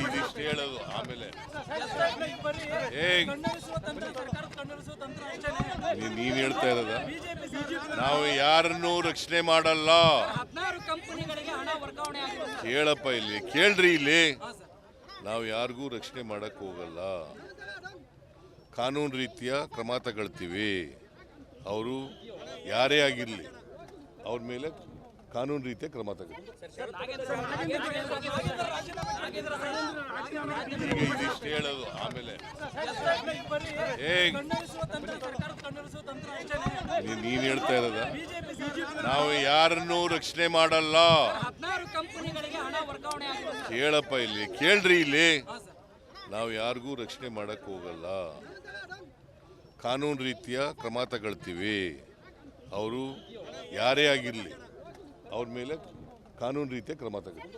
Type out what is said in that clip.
ಇದಿಷ್ಟು ಹೇಳೋದು ಆಮೇಲೆ ನೀನ್ ಹೇಳ್ತಾ ಇರೋದ ನಾವು ಯಾರನ್ನೂ ರಕ್ಷಣೆ ಮಾಡಲ್ಲ. ಕೇಳಪ್ಪ ಇಲ್ಲಿ ಕೇಳ್ರಿ, ಇಲ್ಲಿ ನಾವು ಯಾರಿಗೂ ರಕ್ಷಣೆ ಮಾಡಕ್ ಹೋಗಲ್ಲ. ಕಾನೂನು ರೀತಿಯ ಕ್ರಮ ತಗೊಳ್ತೀವಿ. ಅವರು ಯಾರೇ ಆಗಿರಲಿ ಅವ್ರ ಮೇಲೆ ಕಾನೂನು ರೀತಿಯ ಕ್ರಮ ತಗೊಳ್ತೀವಿ. ಇದಿಷ್ಟು ಹೇಳೋದು ಆಮೇಲೆ ನೀನ್ ಹೇಳ್ತಾ ಇರೋದ ನಾವು ಯಾರನ್ನೂ ರಕ್ಷಣೆ ಮಾಡಲ್ಲ. ಕೇಳಪ್ಪ ಇಲ್ಲಿ ಕೇಳ್ರಿ, ಇಲ್ಲಿ ನಾವು ಯಾರಿಗೂ ರಕ್ಷಣೆ ಮಾಡಕ್ ಹೋಗಲ್ಲ. ಕಾನೂನು ರೀತಿಯ ಕ್ರಮ ತಗೊಳ್ತೀವಿ. ಅವರು ಯಾರೇ ಆಗಿರಲಿ ಅವ್ರ ಮೇಲೆ ಕಾನೂನು ರೀತಿಯ ಕ್ರಮ ತಗೊಳ್ತೀವಿ.